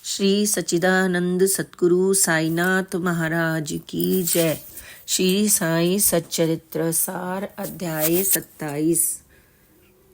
श्री सच्चिदानंद सद्गुरु साईनाथ महाराज की जय। श्री साई सच्चरित्र सार अध्याय 27।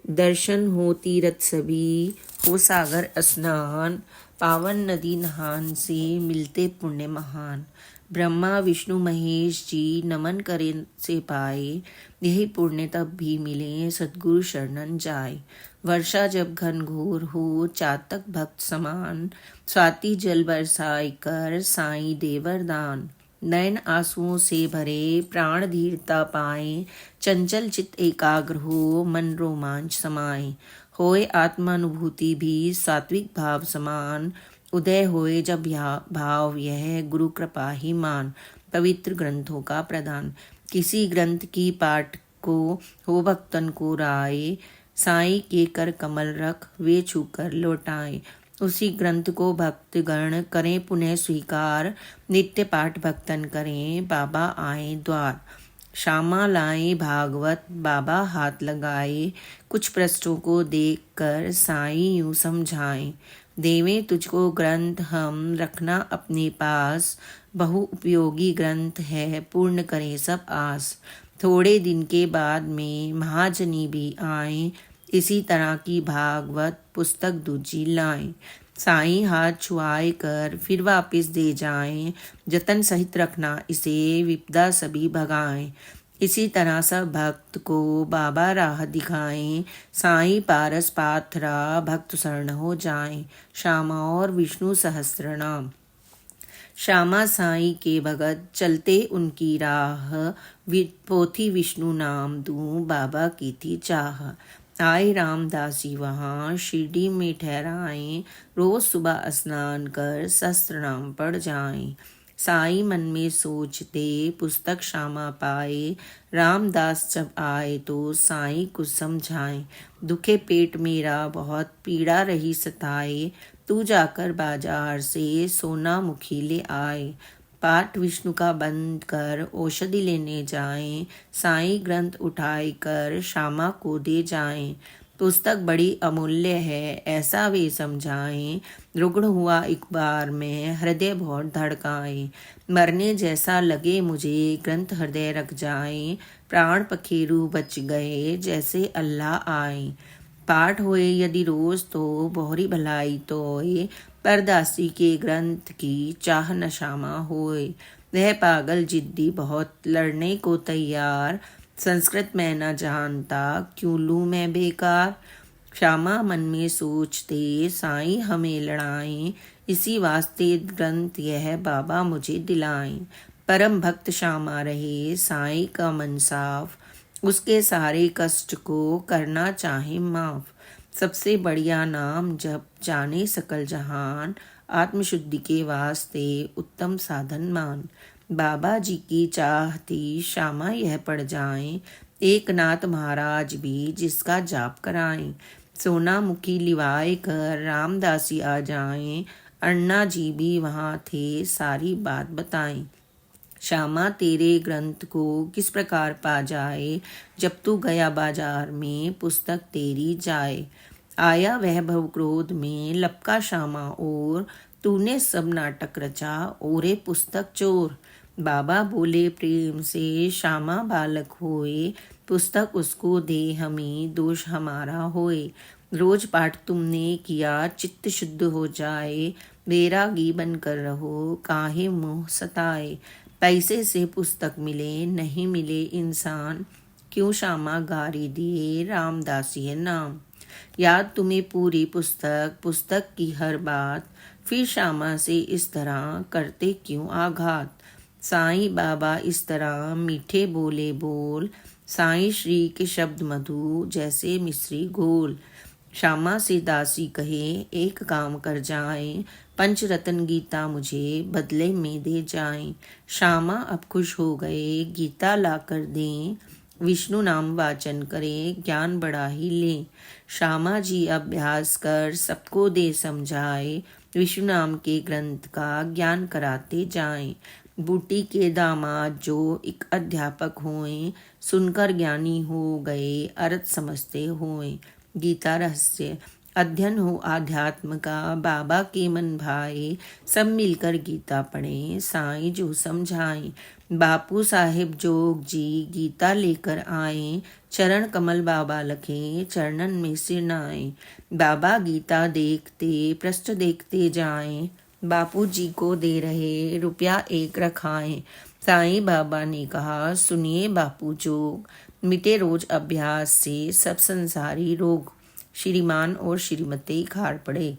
दर्शन हो तीरथ सभी, हो सागर स्नान, पावन नदी नहान से मिलते पुण्य महान। ब्रह्मा विष्णु महेश जी नमन करें से पाए, यही पुण्य तब भी मिले सद्गुरु शरणन जाए। वर्षा जब घन घोर हो चातक भक्त समान, स्वाति जल बरसाई कर साई देवर दान। नयन आंसुओं से भरे प्राण धीरता पाए, चंचल चित एकाग्र हो मन रोमांच समाए। होए आत्मानुभूति भी सात्विक भाव समान, उदय होए जब भाव यह गुरु कृपा ही मान। पवित्र ग्रंथों का प्रदान, किसी ग्रंथ की पाठ को हो भक्तन को राय, साईं के कर कमल रख वे छूकर लौटाए। उसी ग्रंथ को भक्तगण करें पुनः स्वीकार, नित्य पाठ भक्तन करें बाबा आए द्वार। श्यामा लाए भागवत बाबा हाथ लगाए, कुछ पृष्ठों को देख कर साईं यूं समझाएं। देवें तुझको ग्रंथ हम रखना अपने पास, बहु उपयोगी ग्रंथ है पूर्ण करें सब आस। थोड़े दिन के बाद में महाजनी भी आए, इसी तरह की भागवत पुस्तक दूजी लाएं। साईं हाथ छुआए कर फिर वापस दे जाएं, जतन सहित रखना इसे विपदा सभी भगाएं। इसी तरह सब भक्त को बाबा राह दिखाएं, साईं पारस पाथरा भक्त शरण हो जाएं। श्यामा और विष्णु सहस्त्र नाम, श्यामा साईं के भगत चलते उनकी राह, पोथी विष्णु नाम दूं बाबा की थी चाह। आए रामदासी वहाँ शिरडी में ठहराएं, रोज सुबह स्नान कर शस्त्र नाम पढ़ जाएं। साईं मन में सोचते पुस्तक श्यामा पाए, रामदास जब आए तो साईं कुछ समझाएं। दुखे पेट मेरा बहुत पीड़ा रही सताए, तू जाकर बाजार से सोना मुखी ले आए। पाठ विष्णु का बंद कर औषधि लेने जाएं, साईं ग्रंथ उठाए कर श्यामा को दे जाएं। पुस्तक बड़ी अमूल्य है ऐसा वे समझाएं, रुग्ण हुआ एक बार में हृदय बहुत धड़काए। मरने जैसा लगे मुझे ग्रंथ हृदय रख जाएं, प्राण पखेरु बच गए जैसे अल्लाह आए। पाठ होए यदि रोज तो बहुरी भलाई तोए, परदासी के ग्रंथ की चाह न श्यामा होए। वह पागल जिद्दी बहुत लड़ने को तैयार, संस्कृत मैं न जानता क्यों लूँ मैं बेकार। श्यामा मन में सोचते साईं हमें लड़ाएं, इसी वास्ते ग्रंथ यह बाबा मुझे दिलाएं। परम भक्त श्यामा रहे साईं का मन साफ, उसके सारे कष्ट को करना चाहे माफ। सबसे बढ़िया नाम जप जाने सकल जहान, आत्मशुद्धि के वास्ते उत्तम साधन मान। बाबा जी की चाहती श्यामा यह पड़ जाएं, एक नाथ महाराज भी जिसका जाप कराएं। सोना मुखी लिवाए कर रामदासी आ जाएं, अन्ना जी भी वहाँ थे सारी बात बताएं। श्यामा तेरे ग्रंथ को किस प्रकार पा जाए, जब तू गया बाजार में पुस्तक तेरी जाए। आया वह भव क्रोध में लपका श्यामा और, तूने सब नाटक रचा ओरे पुस्तक चोर। बाबा बोले प्रेम से श्यामा बालक होए, पुस्तक उसको दे हमें दोष हमारा होए। रोज पाठ तुमने किया चित्त शुद्ध हो जाए, बैरागी बनकर रहो काहे मोह सताए। पैसे से पुस्तक मिले नहीं मिले इंसान, क्यों श्यामा गारी दिए रामदासी है नाम। याद तुम्हें पूरी पुस्तक पुस्तक की हर बात, फिर श्यामा से इस तरह करते क्यों आघात। साईं बाबा इस तरह मीठे बोले बोल, साईं श्री के शब्द मधु जैसे मिश्री घोल। श्यामा से दासी कहे एक काम कर जाएं, पंचरत्न गीता मुझे बदले में दे जाएं। श्यामा अब खुश हो गए गीता ला कर दें, विष्णु नाम वाचन करें ज्ञान बड़ा ही लें। श्यामा जी अभ्यास कर सबको दे समझाए, विष्णु नाम के ग्रंथ का ज्ञान कराते जाएं। बूटी के दामाद जो एक अध्यापक होएं, सुनकर ज्ञानी हो गए अर्थ समझते होएं। गीता रहस्य, अध्ययन हो आध्यात्म का, बाबा के मन भाए, सब मिलकर गीता पढ़ें, साईं जो समझाएं। बापू साहिब जोग जी गीता लेकर आए, चरण कमल बाबा लखे, चरणन में सिर नाएं। बाबा गीता देखते पृष्ठ देखते जाएं, बापू जी को दे रहे रुपया एक रखाएं। साईं बाबा ने कहा, सुनिए बापू जोग, मिटे रोज अभ्यास से सब संसारी रोग। श्रीमान और श्रीमती खारपड़े।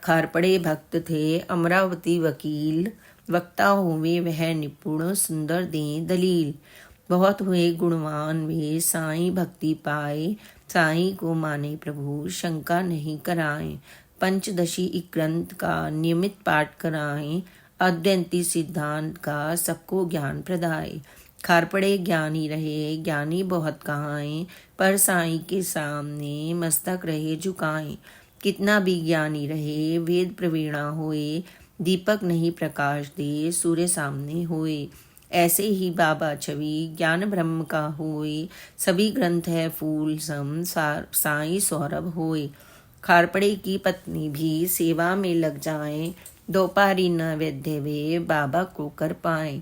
खारपड़े भक्त थे अमरावती वकील, वक्ता हुए वह निपुण, सुंदर दें दलील। बहुत हुए गुणवान वे, साईं भक्ति पाए, साईं को माने प्रभु, शंका नहीं कराएं। पंचदशी ग्रंथ का नियमित पाठ कराएं, अद्वैती सिद्धांत का सबको ज्ञान प्रदाय। खारपड़े ज्ञानी रहे, ज्ञानी बहुत कहाएं, पर साईं के सामने मस्तक रहे झुकाएं। कितना भी ज्ञानी रहे, वेद प्रवीणा होए, दीपक नहीं प्रकाश दे, सूर्य सामने होए। ऐसे ही बाबा छवि ज्ञान ब्रह्म का होए, सभी ग्रंथ है फूल सम, साईं सौरभ होए। खारपड़े की पत्नी भी सेवा में लग जाएं, दोपारी न वैद्य वे, बाबा को कर पाएं।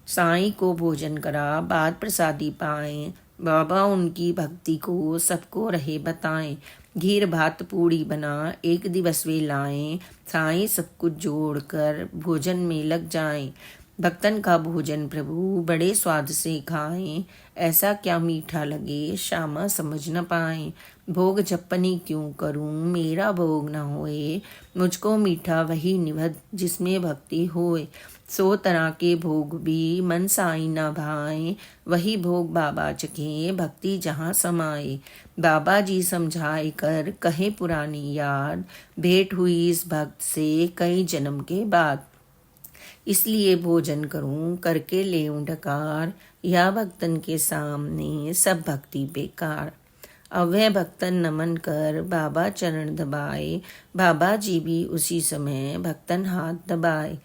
साईं को भोजन करा, बाद प्रसादी पाएं, बाबा उनकी भक्ति को सबको रहे बताएं। घीर भात पूड़ी बना एक दिवस वे लाएं, साईं सब कुछ जोड़कर भोजन में लग जाएं। भक्तन का भोजन प्रभु बड़े स्वाद से खाएं, ऐसा क्या मीठा लगे श्यामा समझ न पाएं। भोग जपनी क्यों करूं, मेरा भोग न होए, मुझको मीठा वही निवद जिसमें भक्ति होए। 100 तरह के भोग भी मन साईं न भाएं, वही भोग बाबा चखें, भक्ति जहाँ समाए। बाबा जी समझाए कर कहे पुरानी याद, भेंट हुई इस भक्त से कई जन्म के बाद। इसलिए भोजन करूं करके लेऊं ढकार, या भक्तन के सामने सब भक्ति बेकार। अवय भक्तन नमन कर बाबा चरण दबाए, बाबा जी भी उसी समय भक्तन हाथ दबाए।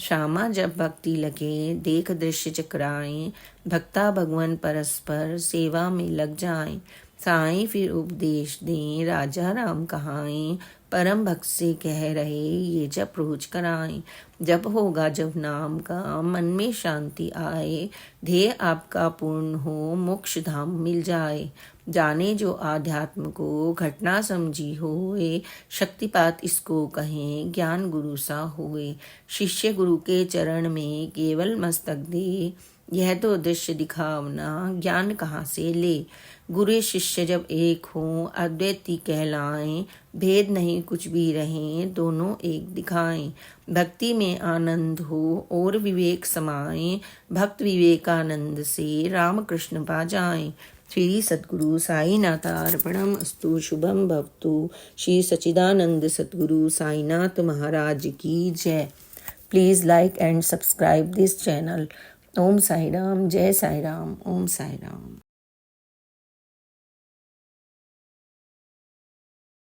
श्यामा जब भक्ति लगे देख दृश्य चकराएं, भक्ता भगवान परस्पर सेवा में लग जाएं। साईं फिर उपदेश दें राजा राम कहाएं, परम भक्त से कह रहे ये जब रोज कराएं। जब होगा जब नाम का मन में शांति आए, ध्येय आपका पूर्ण हो मोक्ष धाम मिल जाए। जाने जो आध्यात्म को घटना समझी होए, शक्तिपात इसको कहें ज्ञान गुरु सा होए। शिष्य गुरु के चरण में केवल मस्तक दे, यह तो दृश्य दिखावना ज्ञान कहाँ से ले। गुरु शिष्य जब एक हों अद्वैती कहलाएं, भेद नहीं कुछ भी रहें दोनों एक दिखाएं। भक्ति में आनंद हो और विवेक समाएं, भक्त विवेकानंद से राम कृष्ण पा जाएं। श्री सद्गुरु साईनाथार्पणम अस्तु। शुभम भवतु। श्री सच्चिदानंद सद्गुरु साईनाथ महाराज की जय। Please like and subscribe this channel. Om Sai Ram, जय साई राम, ओम साई राम।